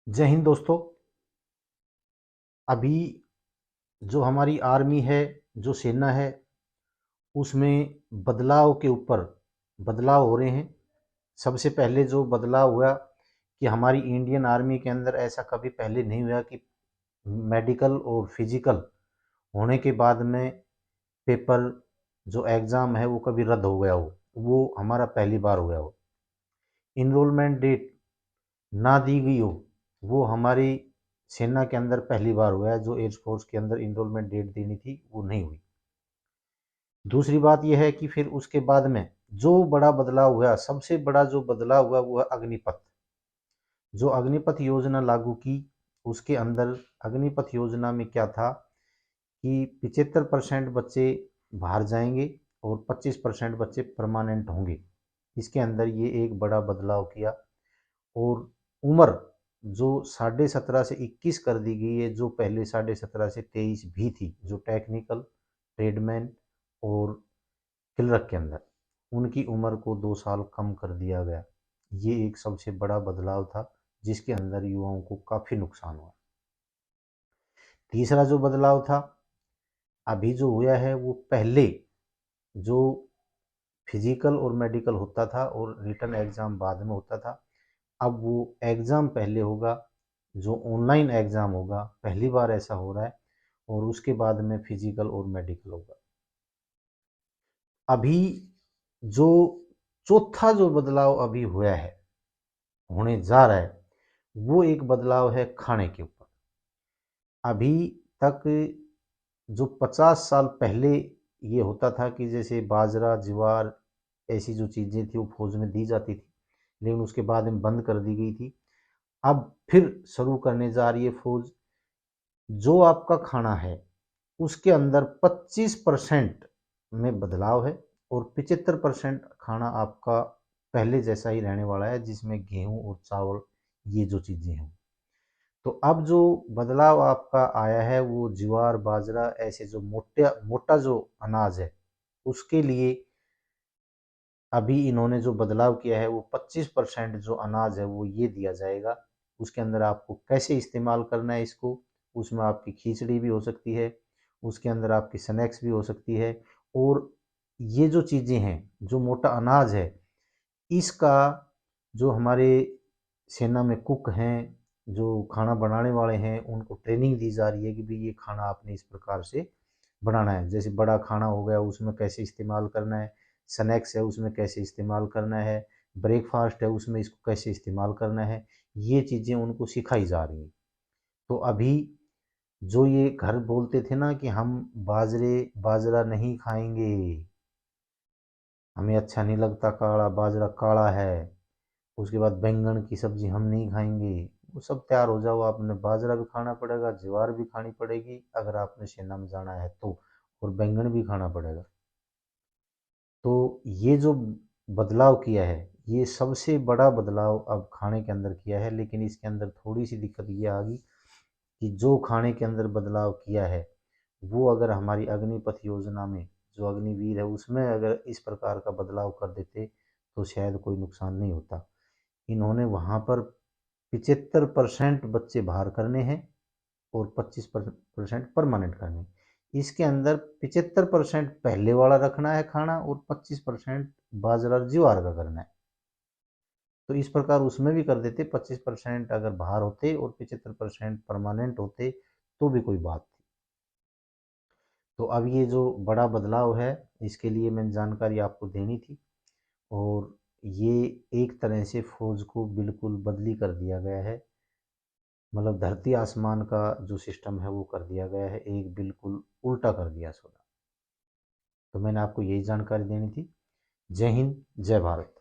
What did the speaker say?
जय हिंद दोस्तों। अभी जो हमारी आर्मी है, जो सेना है, उसमें बदलाव के ऊपर बदलाव हो रहे हैं। सबसे पहले जो बदलाव हुआ कि हमारी इंडियन आर्मी के अंदर ऐसा कभी पहले नहीं हुआ कि मेडिकल और फिजिकल होने के बाद में पेपर जो एग्ज़ाम है वो कभी रद्द हो गया हो। वो हमारा पहली बार हुआ हो। इनरोलमेंट डेट ना दी गई हो, वो हमारी सेना के अंदर पहली बार हुआ है। जो एयरफोर्स के अंदर इनरोलमेंट डेट देनी थी वो नहीं हुई। दूसरी बात यह है कि फिर उसके बाद में जो बड़ा बदलाव हुआ, सबसे बड़ा जो बदलाव हुआ वो है अग्निपथ। जो अग्निपथ योजना लागू की, उसके अंदर अग्निपथ योजना में क्या था कि 75% बच्चे बाहर जाएंगे और 25% बच्चे परमानेंट होंगे। इसके अंदर ये एक बड़ा बदलाव किया। और उम्र जो 17.5 से 21 कर दी गई है, जो पहले 17.5 से 23 भी थी, जो टेक्निकल, ट्रेडमैन और क्लर्क के अंदर, उनकी उम्र को 2 साल कम कर दिया गया। ये एक सबसे बड़ा बदलाव था जिसके अंदर युवाओं को काफ़ी नुकसान हुआ। तीसरा जो बदलाव था अभी जो हुआ है, वो पहले जो फिजिकल और मेडिकल होता था और रिटर्न एग्ज़ाम बाद में होता था, अब वो एग्ज़ाम पहले होगा। जो ऑनलाइन एग्ज़ाम होगा, पहली बार ऐसा हो रहा है। और उसके बाद में फिजिकल और मेडिकल होगा। अभी जो चौथा जो बदलाव अभी हुआ है, होने जा रहा है, वो एक बदलाव है खाने के ऊपर। अभी तक जो 50 साल पहले ये होता था कि जैसे बाजरा, ज्वार, ऐसी जो चीज़ें थी वो फौज में दी जाती थी, लेकिन उसके बाद में बंद कर दी गई थी। अब फिर शुरू करने जा रही है फौज। जो आपका खाना है उसके अंदर 25% में बदलाव है और 75% खाना आपका पहले जैसा ही रहने वाला है, जिसमें गेहूं और चावल, ये जो चीज़ें हैं। तो अब जो बदलाव आपका आया है वो ज्वार, बाजरा, ऐसे जो मोटा मोटा जो अनाज है, उसके लिए अभी इन्होंने जो बदलाव किया है वो 25% जो अनाज है वो ये दिया जाएगा। उसके अंदर आपको कैसे इस्तेमाल करना है इसको, उसमें आपकी खिचड़ी भी हो सकती है, उसके अंदर आपकी स्नैक्स भी हो सकती है। और ये जो चीज़ें हैं, जो मोटा अनाज है, इसका जो हमारे सेना में कुक हैं, जो खाना बनाने वाले हैं, उनको ट्रेनिंग दी जा रही है कि भाई ये खाना आपने इस प्रकार से बनाना है। जैसे बड़ा खाना हो गया उसमें कैसे इस्तेमाल करना है, स्नैक्स है उसमें कैसे इस्तेमाल करना है, ब्रेकफास्ट है उसमें इसको कैसे इस्तेमाल करना है, ये चीज़ें उनको सिखाई जा रही हैं। तो अभी जो ये घर बोलते थे ना कि हम बाजरा नहीं खाएंगे, हमें अच्छा नहीं लगता, काला बाजरा काला है, उसके बाद बैंगन की सब्जी हम नहीं खाएंगे, वो सब तैयार हो जाओ, आपने बाजरा भी खाना पड़ेगा, ज्वार भी खानी पड़ेगी अगर आपने सेना में जाना है तो, और बैंगन भी खाना पड़ेगा। तो ये जो बदलाव किया है, ये सबसे बड़ा बदलाव अब खाने के अंदर किया है। लेकिन इसके अंदर थोड़ी सी दिक्कत ये आ गई कि जो खाने के अंदर बदलाव किया है, वो अगर हमारी अग्निपथ योजना में जो अग्निवीर है उसमें अगर इस प्रकार का बदलाव कर देते तो शायद कोई नुकसान नहीं होता। इन्होंने वहाँ पर 75% बच्चे बाहर करने हैं और 25% परमानेंट करने हैं। इसके अंदर 75% पहले वाला रखना है खाना और 25% बाजरा ज्वार का करना है। तो इस प्रकार उसमें भी कर देते, 25% अगर बाहर होते और 75% परमानेंट होते तो भी कोई बात थी। तो अब ये जो बड़ा बदलाव है, इसके लिए मैंने जानकारी आपको देनी थी। और ये एक तरह से फौज को बिल्कुल बदली कर दिया गया है। मतलब धरती आसमान का जो सिस्टम है वो कर दिया गया है, एक बिल्कुल उल्टा कर दिया सौदा। तो मैंने आपको यही जानकारी देनी थी। जय हिंद, जय भारत।